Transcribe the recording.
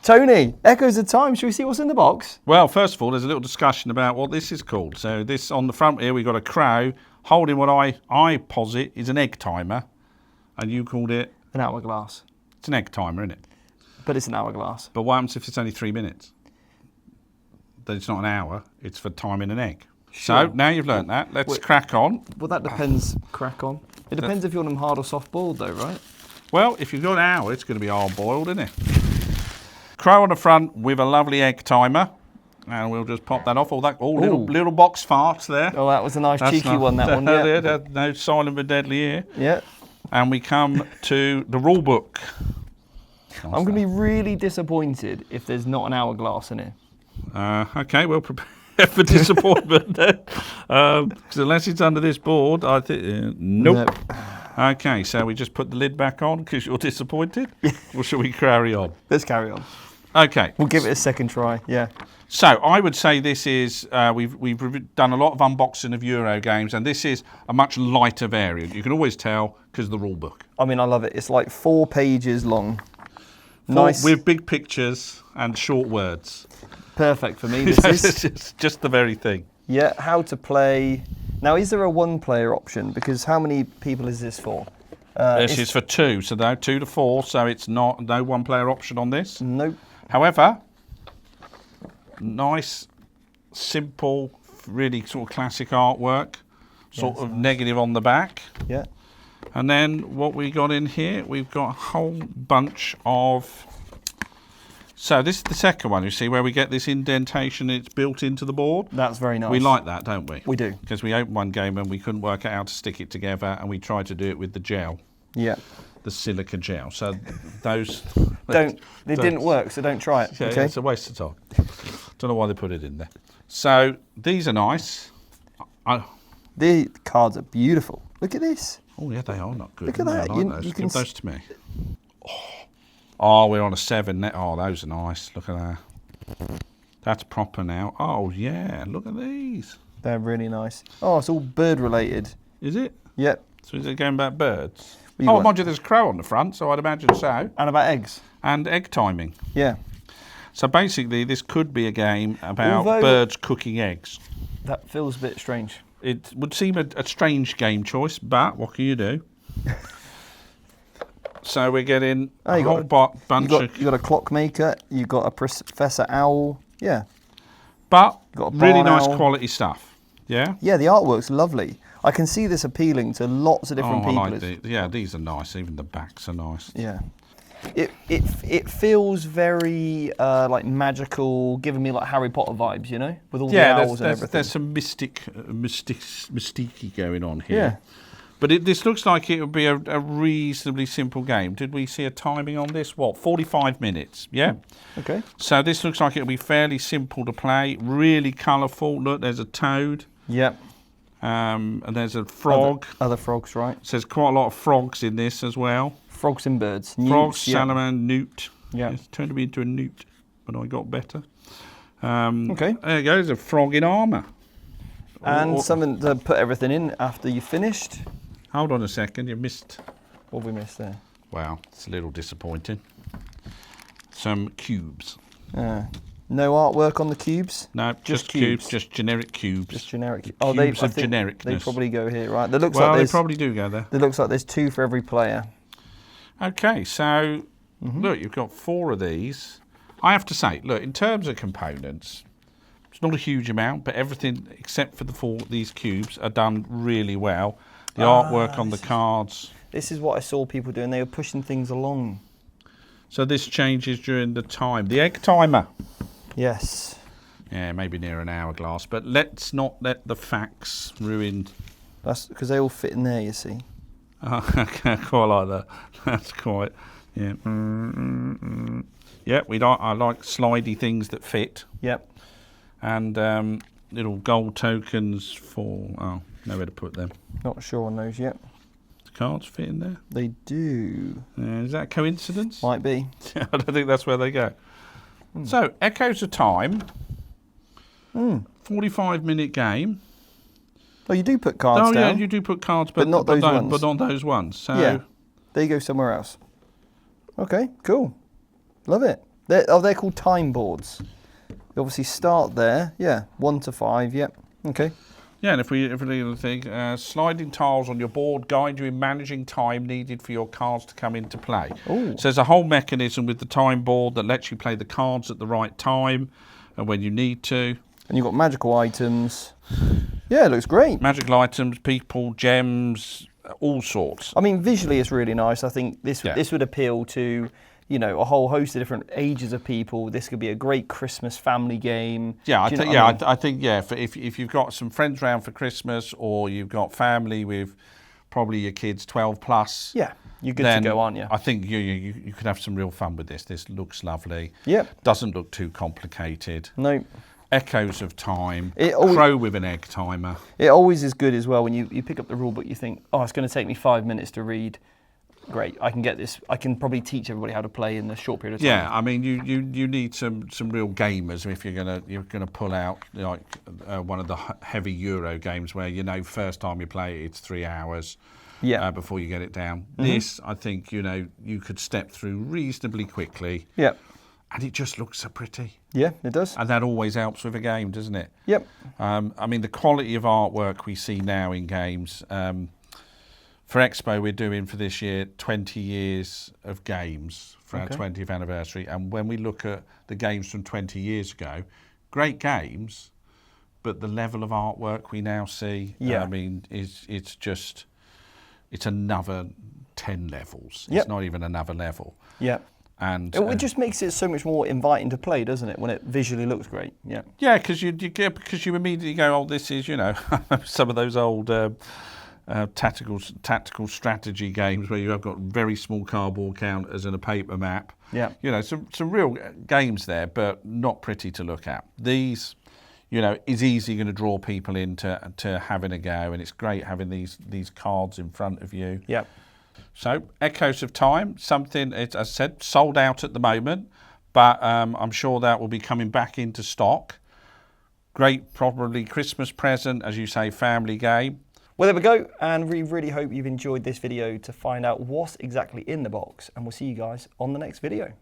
Tony, Echoes of Time. Should we see what's in the box? Well, first of all, there's a little discussion about what this is called. So this on the front here, we've got a crow holding what I posit is an egg timer, and you called it An hourglass. It's an egg timer, isn't it? But it's an hourglass. But what happens if it's only 3 minutes? Then it's not an hour. It's for timing an egg. Sure. So now you've learnt that. Let's crack on. Well, that depends. Crack on. It depends if you want them hard or soft boiled, though, right? Well, if you've got an hour, it's going to be hard boiled, isn't it? Crow on the front with a lovely egg timer, and we'll just pop that off. All little box farts there. Oh, that was a nice cheeky one. That one. Yeah. No silent but deadly here. Yeah. And we come to the rule book. I'm going to be really disappointed if there's not an hourglass in here. Okay, we'll prepare for disappointment then. Because unless it's under this board, I think nope. Okay, so we just put the lid back on because you're disappointed, or shall we carry on? Let's carry on. Okay, we'll give it a second try. Yeah. So I would say this is we've done a lot of unboxing of Euro games, and this is a much lighter variant. You can always tell because of the rule book. I mean, I love it. It's like 4 pages long. Nice. With big pictures and short words. Perfect for me. This is it's just the very thing. Yeah. How to play. Now, is there a 1-player option? Because how many people is this for? This is for 2, so 2 to 4. So it's no 1-player option on this. Nope. However, nice, simple, really sort of classic artwork, sort of negative on the back. Yeah. And then what we got in here, we've got a whole bunch of... So this is the second one, you see, where we get this indentation, it's built into the board. That's very nice. We like that, don't we? We do. Because we opened one game and we couldn't work out how to stick it together, and we tried to do it with the gel. Yeah. The silica gel. So those... It didn't work, so don't try it. Yeah, okay? It's a waste of time. Don't know why they put it in there. So these are nice. The cards are beautiful. Look at this. Oh yeah, they are not good. Look at that. I like those. Give those to me. Oh, we're on a 7. Oh, those are nice. Look at that. That's proper now. Oh yeah, look at these. They're really nice. Oh, it's all bird related. Is it? Yep. So is it going about birds? Oh, mind you, there's a crow on the front, so I'd imagine so. And about eggs. And egg timing. Yeah. So basically, this could be a game about birds cooking eggs. That feels a bit strange. It would seem a strange game choice, but what can you do? So we're getting a whole bunch of... You've got a clockmaker, you've got a Professor Owl, yeah. But really nice quality stuff, yeah? Yeah, the artwork's lovely. I can see this appealing to lots of different people. I like these. Yeah, these are nice. Even the backs are nice. Yeah. It feels very like magical, giving me like Harry Potter vibes, you know, with all the owls and everything. There's some mystique going on here. Yeah. But this looks like it would be a reasonably simple game. Did we see a timing on this? What, 45 minutes? Yeah. Okay. So this looks like it'll be fairly simple to play. Really colourful. Look, there's a toad. Yep. And there's a frog. Other frogs, right? So there's quite a lot of frogs in this as well. Frogs and birds. Frogs, salamander, newt. Yeah. It's turned me into a newt, but I got better. Okay. There you go. There's a frog in armour. And something to put everything in after you finished. Hold on a second. You missed. What have we missed there? Wow, it's a little disappointing. Some cubes. No artwork on the cubes? No, just cubes. Just generic cubes. Just generic. Cubes of genericness. They probably go here, right? They probably do go there. It looks like there's 2 for every player. Okay, so look, you've got 4 of these. I have to say, look, in terms of components, it's not a huge amount, but everything except for these cubes are done really well. The artwork on the cards. This is what I saw people doing. They were pushing things along. So this changes during the time. The egg timer. Yes. Yeah, maybe near an hourglass, but let's not let the facts ruin. That's because they all fit in there, you see. Okay, quite like that. That's quite, yeah. Yeah, I like slidey things that fit. Yep. And little gold tokens for, nowhere to put them. Not sure on those yet. The cards fit in there? They do. Is that a coincidence? Might be. I don't think that's where they go. So, Echoes of Time. 45-minute game. Oh, you do put cards down? Oh, yeah, you do put cards, but not those ones. But not those ones. So yeah, they go somewhere else. Okay, cool. Love it. They're called time boards. You obviously start there. Yeah, 1 to 5. Yep. Okay. Yeah, and if we think sliding tiles on your board guide you in managing time needed for your cards to come into play. Ooh. So there's a whole mechanism with the time board that lets you play the cards at the right time and when you need to. And you've got magical items. Yeah, it looks great. Magical items, people, gems, all sorts. I mean, visually it's really nice. I think this would appeal to, you know, a whole host of different ages of people. This could be a great Christmas family game. Yeah, I think if you've got some friends around for Christmas, or you've got family with probably your kids 12 plus. Yeah, you're good to go, aren't you? I think you could have some real fun with this. This looks lovely. Yep. Doesn't look too complicated. No. Echoes of time. Crow with an egg timer. It always is good as well when you pick up the rule book. You think, oh, it's going to take me 5 minutes to read. Great, I can get this. I can probably teach everybody how to play in a short period of time. Yeah, I mean, you need some real gamers if you're gonna pull out like one of the heavy Euro games where first time you play it, it's 3 hours. Yeah. Before you get it down. This, I think, you could step through reasonably quickly. Yeah. And it just looks so pretty. Yeah, it does. And that always helps with a game, doesn't it? Yep. I mean, the quality of artwork we see now in games. For Expo, we're doing for this year 20 years of games for our 20th anniversary. And when we look at the games from 20 years ago, great games, but the level of artwork we now see, I mean, it's another 10 levels. It's not even another level. Yeah. And it just makes it so much more inviting to play, doesn't it? When it visually looks great. Yeah. Yeah, because you immediately go, oh, this is some of those old tactical strategy games where you have got very small cardboard counters and a paper map. Yeah. Some real games there, but not pretty to look at. These, is easily going to draw people into having a go, and it's great having these cards in front of you. Yeah. So, Echoes of Time, something, as I said, sold out at the moment, but I'm sure that will be coming back into stock. Great, probably Christmas present, as you say, family game. Well, there we go, and we really hope you've enjoyed this video to find out what's exactly in the box, and we'll see you guys on the next video.